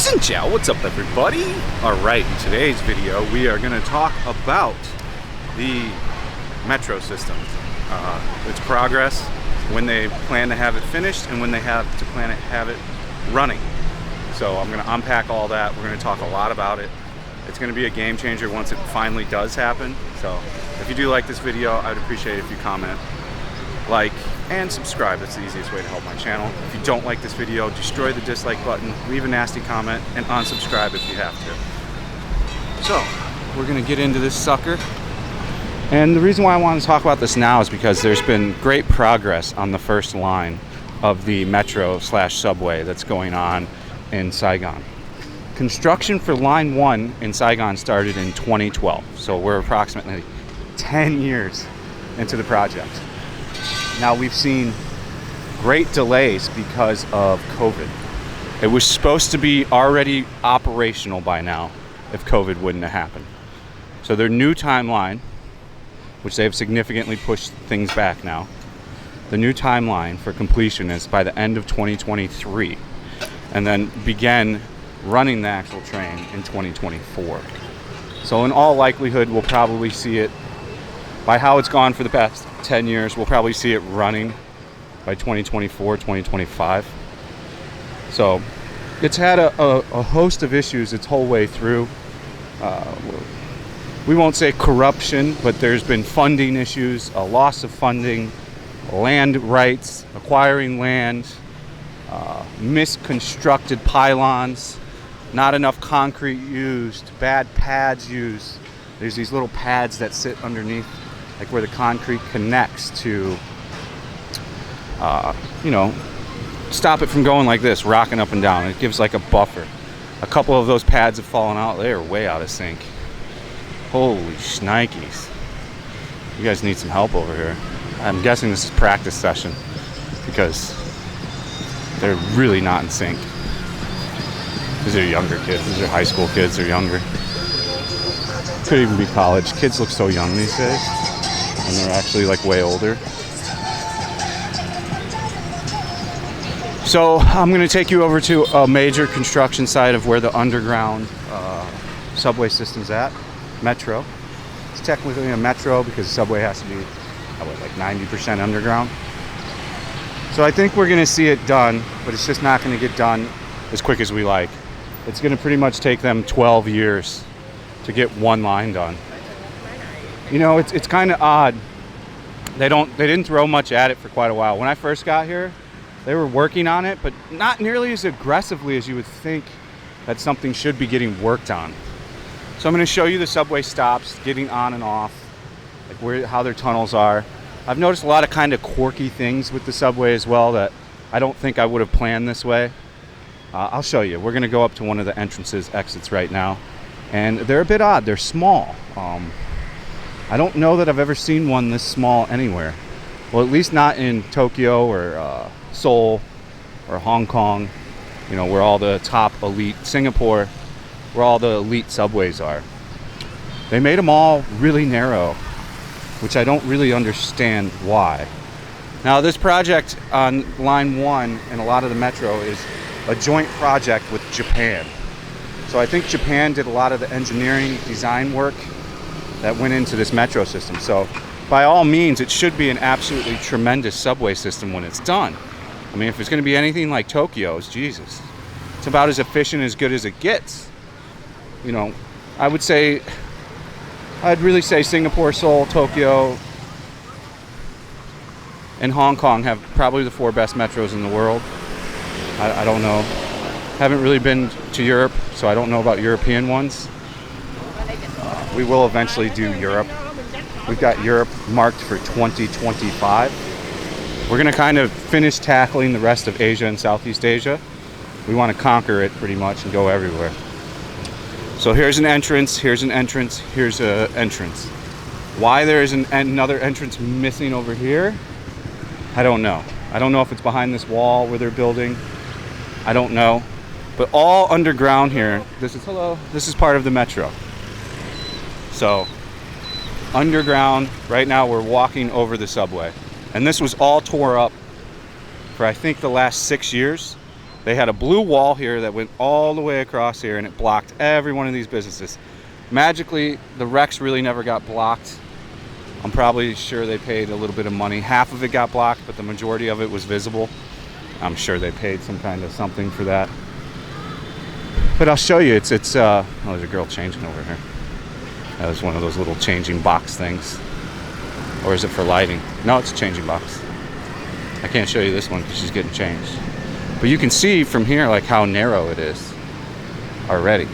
Ciao, what's up everybody? Alright, in today's video we are going to talk about the metro system, its progress, when they plan to have it finished and when they have to plan to have it running. So I'm going to unpack all that. We're going to talk a lot about it. It's going to be a game changer once it finally does happen. So if you do like this video, I'd appreciate it if you comment, like, and subscribe. That's the easiest way to help my channel. If you don't like this video, destroy the dislike button, leave a nasty comment, and unsubscribe if you have to. So we're gonna get into this sucker. And the reason why I want to talk about this now is because there's been great progress on the first line of the metro / subway that's going on in Saigon. Construction for line 1 in Saigon started in 2012. So we're approximately 10 years into the project. Now we've seen great delays because of COVID. It was supposed to be already operational by now if COVID wouldn't have happened. So their new timeline, which they have significantly pushed things back now, the new timeline for completion is by the end of 2023, and then begin running the actual train in 2024. So in all likelihood, we'll probably see it, by how it's gone for the past 10 years, we'll probably see it running by 2024, 2025. So it's had a host of issues its whole way through. We won't say corruption, but there's been funding issues, a loss of funding, land rights, acquiring land, misconstructed pylons, not enough concrete used, bad pads used. There's these little pads that sit underneath, like where the concrete connects to, stop it from going like this, rocking up and down. It gives like a buffer. A couple of those pads have fallen out. They are way out of sync. Holy shnikes. You guys need some help over here. I'm guessing this is practice session because they're really not in sync. These are younger kids. These are high school kids. They're younger. Could even be college. Kids look so young these days. And they're actually like way older. So I'm going to take you over to a major construction site of where the underground subway system's at. Metro. It's technically a metro because the subway has to be like 90% underground. So I think we're going to see it done, but it's just not going to get done as quick as we like. It's going to pretty much take them 12 years to get one line done. You know, it's kind of odd. They didn't throw much at it for quite a while. When I first got here, they were working on it, but not nearly as aggressively as you would think that something should be getting worked on. So I'm going to show you the subway stops, getting on and off, like how their tunnels are. I've noticed a lot of kind of quirky things with the subway as well that I don't think I would have planned this way. I'll show you. We're going to go up to one of the exits right now, and they're a bit odd. They're small. I don't know that I've ever seen one this small anywhere. Well, at least not in Tokyo or Seoul or Hong Kong, where all the top elite, Singapore, where all the elite subways are. They made them all really narrow, which I don't really understand why. Now, this project on line 1 and a lot of the metro is a joint project with Japan. So I think Japan did a lot of the engineering design work that went into this metro system. So by all means, it should be an absolutely tremendous subway system when it's done. I mean, if it's going to be anything like Tokyo's, Jesus, it's about as efficient, as good as it gets. I'd really say Singapore, Seoul, Tokyo, and Hong Kong have probably the 4 best metros in the world. I don't know. Haven't really been to Europe, so I don't know about European ones. We will eventually do Europe. We've got Europe marked for 2025. We're going to kind of finish tackling the rest of Asia and Southeast Asia. We want to conquer it pretty much and go everywhere. So here's an entrance, here's an entrance, here's an entrance. Why there is another entrance missing over here, I don't know. I don't know if it's behind this wall where they're building. I don't know. But all underground here, this is part of the metro. So underground, right now we're walking over the subway. And this was all tore up for I think the last 6 years. They had a blue wall here that went all the way across here, and it blocked every one of these businesses. Magically, the wrecks really never got blocked. I'm probably sure they paid a little bit of money. Half of it got blocked, but the majority of it was visible. I'm sure they paid some kind of something for that. But I'll show you. Oh, there's a girl changing over here. That was one of those little changing box things. Or is it for lighting? No, it's a changing box. I can't show you this one because she's getting changed. But you can see from here like how narrow it is already.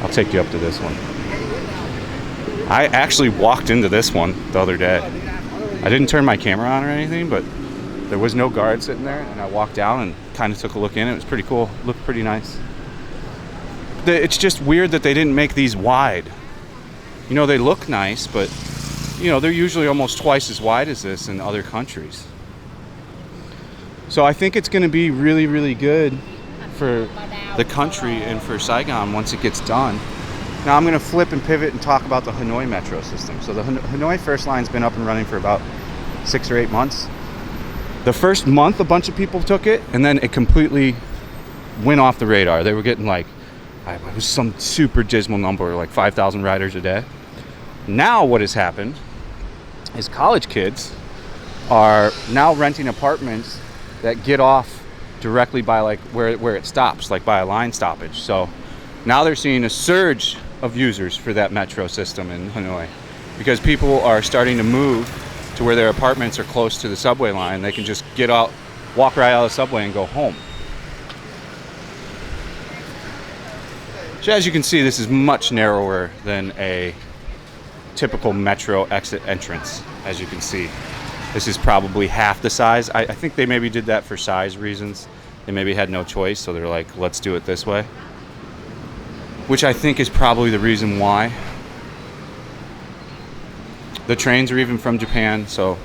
I'll take you up to this one. I actually walked into this one the other day. I didn't turn my camera on or anything, but there was no guard sitting there, and I walked down and kind of took a look in. It was pretty cool. It looked pretty nice. It's just weird that they didn't make these wide. You know, they look nice, but you know, they're usually almost twice as wide as this in other countries. So I think it's going to be really, really good for the country and for Saigon once it gets done. Now I'm going to flip and pivot and talk about the Hanoi metro system. So the Hanoi first line's been up and running for about 6 or 8 months. The first month a bunch of people took it, and then it completely went off the radar. They were getting like, it was some super dismal number, like 5,000 riders a day. Now what has happened is college kids are now renting apartments that get off directly by like where it stops, like by a line stoppage. So now they're seeing a surge of users for that metro system in Hanoi because people are starting to move to where their apartments are close to the subway line. They can just get out, walk right out of the subway and go home. So as you can see, this is much narrower than a typical metro exit entrance. As you can see, this is probably half the size. I think they maybe did that for size reasons. They maybe had no choice, so they're like, let's do it this way. Which I think is probably the reason why. The trains are even from Japan, so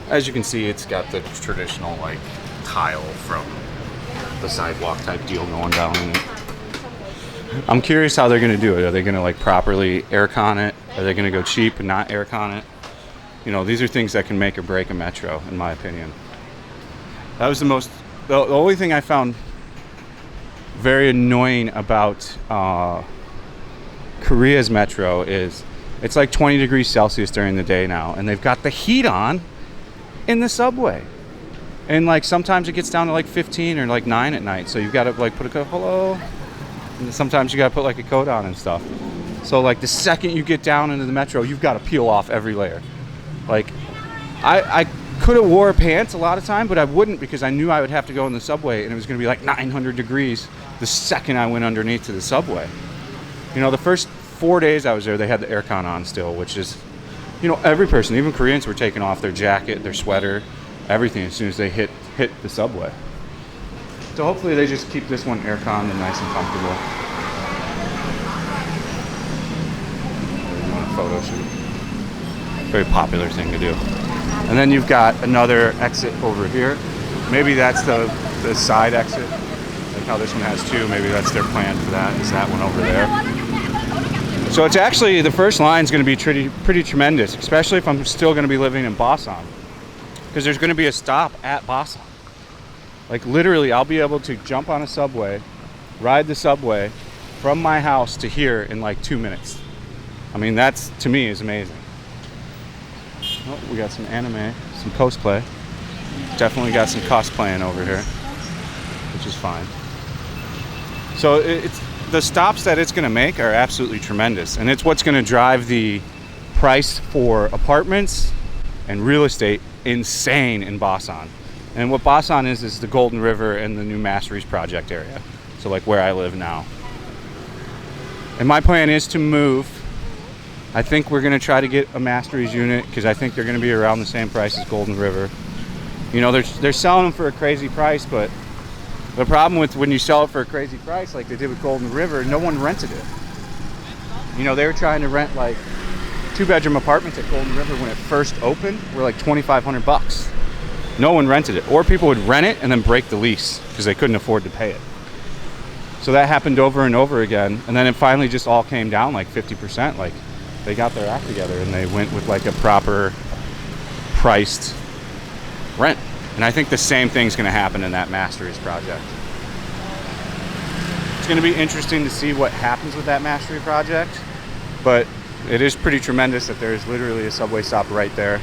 as you can see, it's got the traditional like tile from the sidewalk type deal going down in it. I'm curious how they're going to do it. Are they going to like properly aircon it? Are they going to go cheap and not aircon it? You know, these are things that can make or break a metro, in my opinion. That was the only thing I found very annoying about Korea's metro is it's like 20 degrees Celsius during the day now, and they've got the heat on in the subway. And like sometimes it gets down to like 15 or like 9 at night, so you've got to like put a coat, hello. And sometimes you got to put like a coat on and stuff. So like the second you get down into the metro, you've got to peel off every layer. Like I could have wore pants a lot of time, but I wouldn't because I knew I would have to go in the subway and it was going to be like 900 degrees the second I went underneath to the subway. You know, the first 4 days I was there, they had the aircon on still, which is, you know, every person, even Koreans, were taking off their jacket, their sweater, everything as soon as they hit the subway. So hopefully they just keep this one aircon and nice and comfortable. A photo shoot. Very popular thing to do. And then you've got another exit over here. Maybe that's the side exit. Like how this one has two. Maybe that's their plan for that. Is that one over there. So it's actually, the first line is going to be pretty tremendous, especially if I'm still going to be living in Basan. Because there's going to be a stop at Basan. Like literally, I'll be able to jump on a subway, ride the subway from my house to here in like 2 minutes. I mean, that's, to me, is amazing. Oh, we got some anime, some cosplay. Definitely got some cosplaying over here, which is fine. So it's the stops that it's going to make are absolutely tremendous, and it's what's going to drive the price for apartments and real estate insane in Basan. And what Basan is the Golden River and the new Masteries project area. So like where I live now. And my plan is to move. I think we're going to try to get a Masteries unit because I think they're going to be around the same price as Golden River. You know, they're selling them for a crazy price, but the problem with when you sell it for a crazy price like they did with Golden River, no one rented it. You know, they were trying to rent like 2-bedroom apartments at Golden River when it first opened were like $2,500. No one rented it, or people would rent it and then break the lease because they couldn't afford to pay it. So that happened over and over again, and then it finally just all came down like 50%. Like they got their act together and they went with like a proper priced rent. And I think the same thing's going to happen in that Masteries project. going to be interesting to see what happens with that mastery project, but it is pretty tremendous that there's literally a subway stop right there.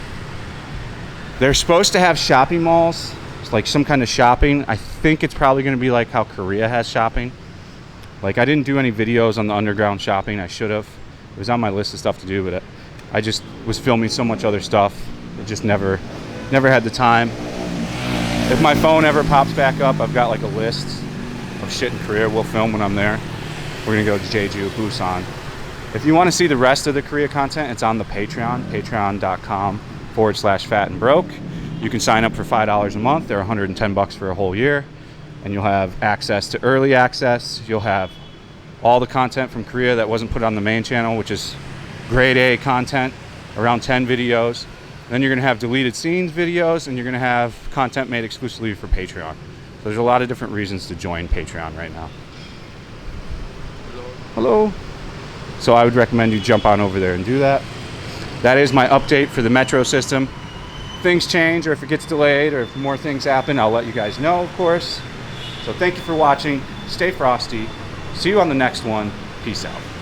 They're supposed to have shopping malls. It's like some kind of shopping. I think it's probably going to be like how Korea has shopping. Like, I didn't do any videos on the underground shopping. I should have. It was on my list of stuff to do, but I just was filming so much other stuff. It just never had the time. If my phone ever pops back up, I've got like a list of shit in Korea we'll film when I'm there. We're going to go to Jeju, Busan. If you want to see the rest of the Korea content, it's on the Patreon, patreon.com/fatandbroke. You can sign up for $5 a month. They're $110 for a whole year. And you'll have access to early access. You'll have all the content from Korea that wasn't put on the main channel, which is grade A content, around 10 videos. Then you're going to have deleted scenes videos, and you're going to have content made exclusively for Patreon. So there's a lot of different reasons to join Patreon right now. Hello. So I would recommend you jump on over there and do that. That is my update for the metro system. If things change, or if it gets delayed, or if more things happen, I'll let you guys know, of course. So thank you for watching. Stay frosty. See you on the next one. Peace out.